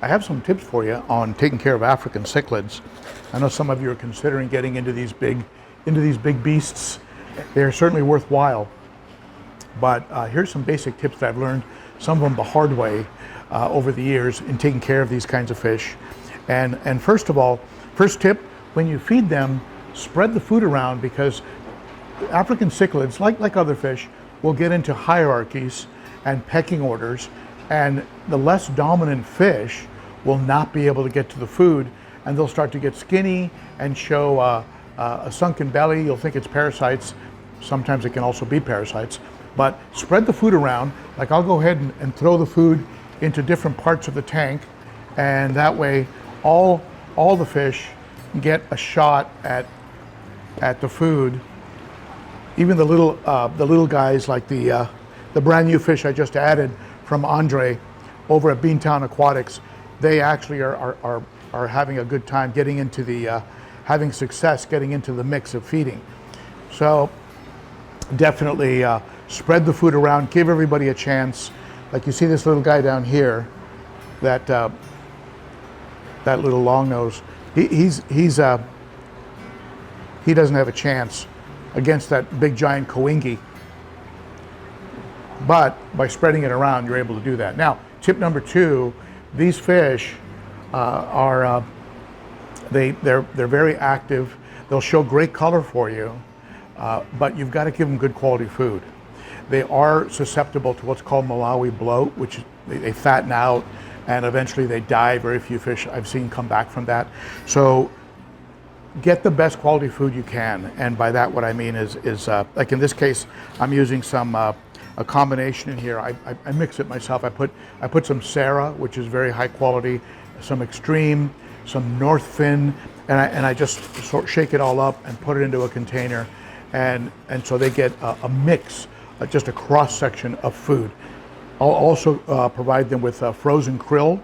I have some tips for you on taking care of African cichlids. I know some of you are considering getting into these big beasts. They're certainly worthwhile, but here's some basic tips that I've learned, some of them the hard way over the years in taking care of these kinds of fish. And first of all, first tip, when you feed them, spread the food around, because African cichlids, like other fish, will get into hierarchies and pecking orders, and the less dominant fish will not be able to get to the food, and they'll start to get skinny and show a sunken belly. You'll think it's parasites. Sometimes it can also be parasites, but spread the food around. Like, I'll go ahead and throw the food into different parts of the tank, and that way all the fish get a shot at the food. Even the little guys, like the brand new fish I just added from Andre over at Beantown Aquatics, they actually are having a good time getting into the having success getting into the mix of feeding. So definitely spread the food around, give everybody a chance. Like, you see this little guy down here, that little long nose, he doesn't have a chance against that big giant coingi. But by spreading it around, you're able to do that. Now, tip number 2, these fish they're very active. They'll show great color for you, but you've got to give them good quality food. They are susceptible to what's called Malawi bloat, which they fatten out and eventually they die. Very few fish I've seen come back from that. So get the best quality food you can, and by that what I mean is like in this case, I'm using some a combination in here. I mix it myself. I put some Sarah, which is very high quality, some Extreme, some North Fin, and I just shake it all up and put it into a container, and so they get a mix, just a cross section of food. I'll also provide them with frozen krill.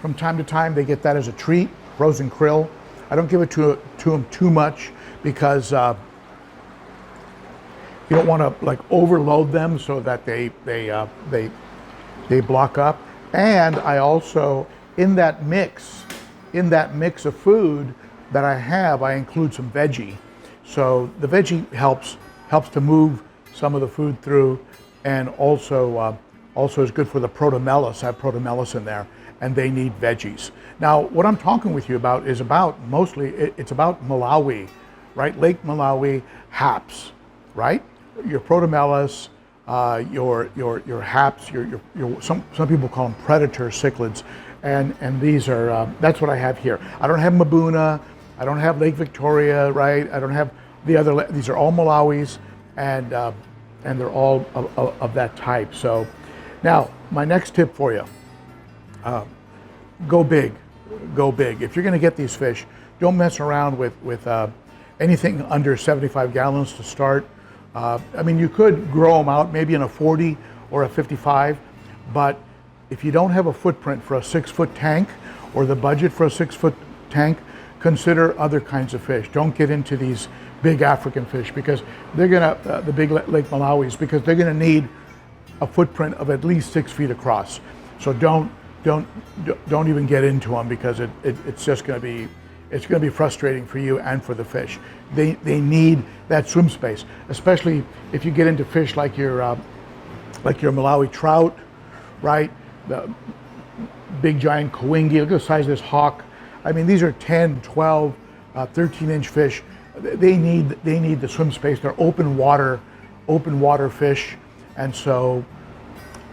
From time to time, they get that as a treat, frozen krill. I don't give it to them too much, because you don't want to like overload them so that they block up. And I also, in that mix of food that I have, I include some veggie. So the veggie helps to move some of the food through, and also is good for the protomellus. I have protomellus in there, and they need veggies. Now, what I'm talking with you about is mostly it's about Malawi, right? Lake Malawi haps, right? Your protomellus, your haps, your some people call them predator cichlids, and these are that's what I have here. I don't have Mabuna, I don't have Lake Victoria, right? I don't have the other. These are all Malawis, and they're all of that type. So now my next tip for you: go big, go big. If you're going to get these fish, don't mess around with anything under 75 gallons to start. I mean, you could grow them out maybe in a 40 or a 55, but if you don't have a footprint for a 6-foot tank or the budget for a 6-foot tank, consider other kinds of fish. Don't get into these big African fish, because they're gonna, the big Lake Malawis, because they're gonna need a footprint of at least 6 feet across. So don't even get into them, because it's just gonna be, it's going to be frustrating for you and for the fish. They need that swim space, especially if you get into fish like your Malawi trout, right? The big giant coingi. Look at the size of this hawk. I mean, these are 10, 12, 13-inch fish. They need the swim space. They're open water fish, and so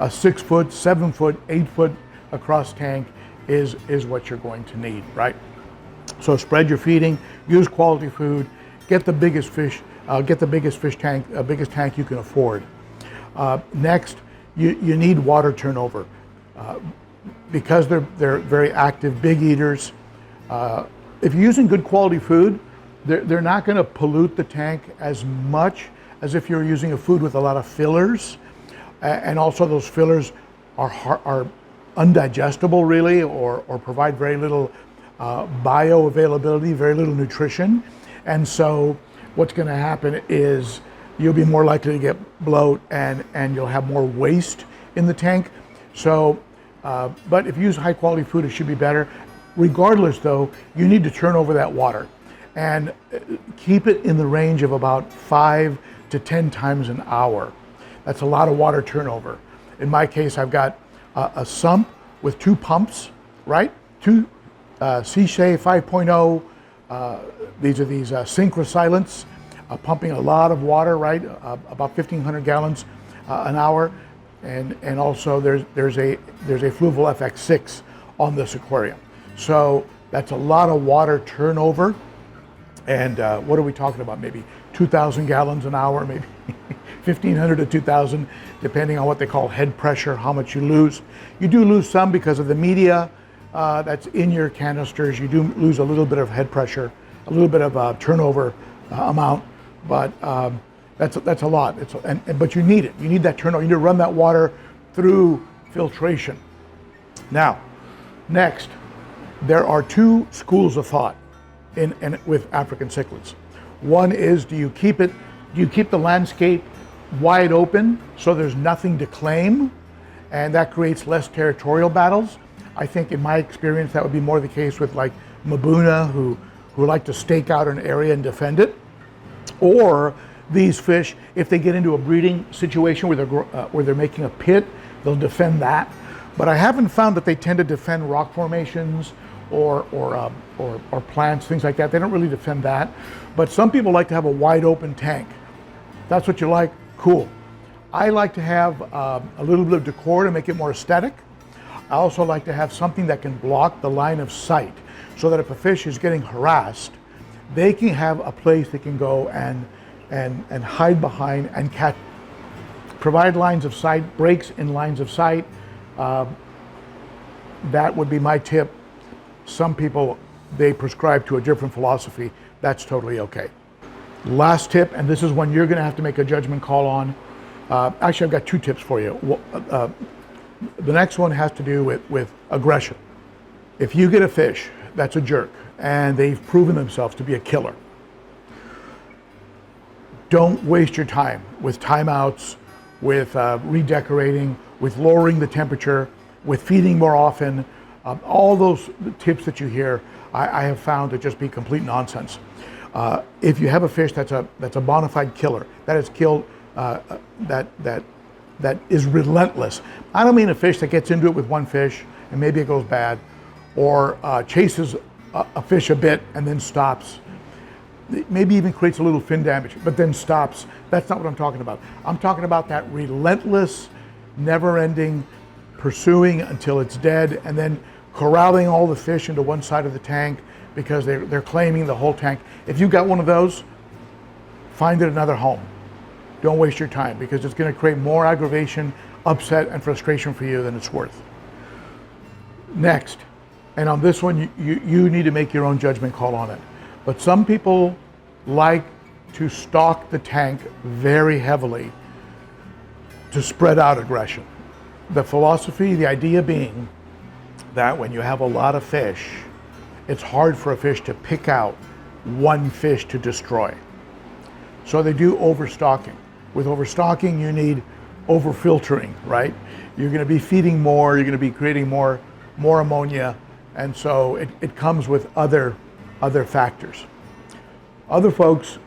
a 6-foot, 7-foot, 8-foot across tank is what you're going to need, right? So spread your feeding, use quality food, get the biggest fish tank, biggest tank you can afford. Next, you need water turnover. Because they're very active, big eaters. If you're using good quality food, they're not going to pollute the tank as much as if you're using a food with a lot of fillers. And also those fillers are undigestible, really, or provide very little bioavailability, very little nutrition. And so what's going to happen is you'll be more likely to get bloat, and you'll have more waste in the tank. So But if you use high quality food, it should be better. Regardless though, you need to turn over that water and keep it in the range of about 5 to 10 times an hour. That's a lot of water turnover. In my case, I've got a sump with 2 pumps, right? 2 Cichlids 5.0. These are these Cichlids, pumping a lot of water, right? About 1,500 gallons an hour. And also there's a Fluval FX6 on this aquarium. So that's a lot of water turnover. And what are we talking about? Maybe 2,000 gallons an hour, maybe 1,500 to 2,000, depending on what they call head pressure, how much you lose. You do lose some because of the media that's in your canisters. You do lose a little bit of head pressure, a little bit of turnover amount, but that's a lot. But you need it. You need that turnover. You need to run that water through filtration. Now, next, there are 2 schools of thought with African cichlids. One is, do you keep the landscape wide open so there's nothing to claim, and that creates less territorial battles? I think in my experience that would be more the case with like Mbuna, who like to stake out an area and defend it. Or these fish, if they get into a breeding situation where they're making a pit, they'll defend that. But I haven't found that they tend to defend rock formations or plants, things like that. They don't really defend that. But some people like to have a wide open tank. That's what you like, cool. I like to have a little bit of decor to make it more aesthetic. I also like to have something that can block the line of sight so that if a fish is getting harassed, they can have a place they can go and hide behind and catch, provide lines of sight, breaks in lines of sight. That would be my tip. Some people, they prescribe to a different philosophy. That's totally okay. Last tip, and this is one you're gonna have to make a judgment call on. Actually, I've got 2 tips for you. The next one has to do with aggression. If you get a fish that's a jerk and they've proven themselves to be a killer, don't waste your time with timeouts, with redecorating, with lowering the temperature, with feeding more often. All those tips that you hear, I have found to just be complete nonsense. If you have a fish that's a bona fide killer, that is killed, that is relentless. I don't mean a fish that gets into it with one fish and maybe it goes bad, or chases a fish a bit and then stops. Maybe even creates a little fin damage, but then stops. That's not what I'm talking about. I'm talking about that relentless, never-ending pursuing until it's dead, and then corralling all the fish into one side of the tank because they're claiming the whole tank. If you've got one of those, find it another home. Don't waste your time, because it's going to create more aggravation, upset, and frustration for you than it's worth. Next, and on this one, you need to make your own judgment call on it. But some people like to stock the tank very heavily to spread out aggression. The philosophy, the idea being that when you have a lot of fish, it's hard for a fish to pick out one fish to destroy. So they do overstocking. With overstocking, you need overfiltering, right? You're going to be feeding more, you're going to be creating more ammonia, and so it comes with other factors. Other folks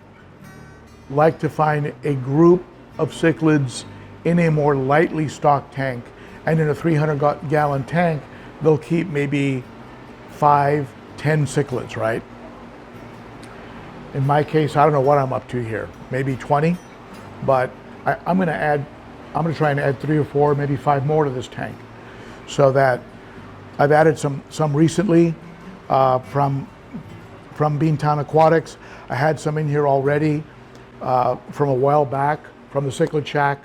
like to find a group of cichlids in a more lightly stocked tank, and in a 300-gallon tank, they'll keep maybe 5, 10 cichlids, right? In my case, I don't know what I'm up to here, maybe 20, but I'm going to try and add 3 or 4, maybe 5 more to this tank, so that I've added some recently from Beantown Aquatics. I had some in here already from a while back from the Cichlid Shack,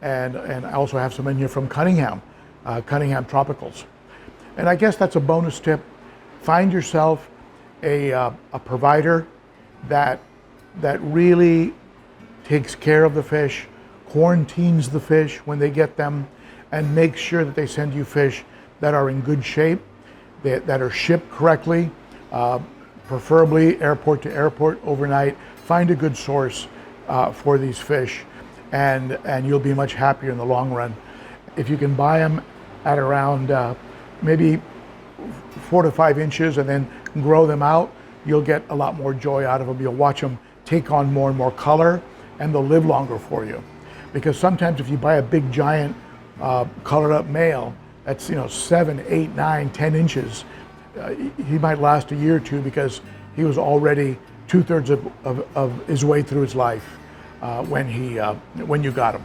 and I also have some in here from Cunningham Tropicals. And I guess that's a bonus tip. Find yourself a provider that really takes care of the fish, quarantines the fish when they get them, and makes sure that they send you fish that are in good shape, that are shipped correctly, preferably airport to airport overnight. Find a good source for these fish, and you'll be much happier in the long run. If you can buy them at around maybe 4 to 5 inches and then grow them out, you'll get a lot more joy out of them. You'll watch them take on more and more color, and they'll live longer for you. Because sometimes if you buy a big giant colored up male that's 7, 8, 9, 10 inches, he might last a year or two because he was already 2/3 of his way through his life when you got him.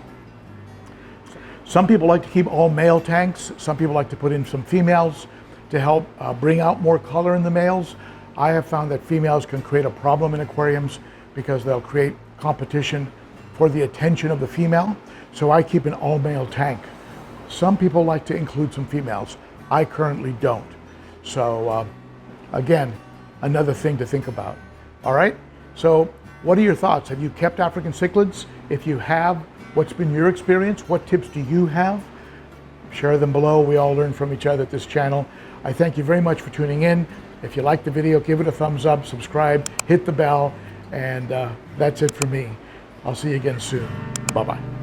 Some people like to keep all male tanks. Some people like to put in some females to help bring out more color in the males. I have found that females can create a problem in aquariums because they'll create competition for the attention of the female. So I keep an all male tank. Some people like to include some females. I currently don't. So again, another thing to think about. All right, so what are your thoughts? Have you kept African cichlids? If you have, what's been your experience? What tips do you have? Share them below. We all learn from each other at this channel. I thank you very much for tuning in. If you liked the video, give it a thumbs up, subscribe, hit the bell, and that's it for me. I'll see you again soon. Bye-bye.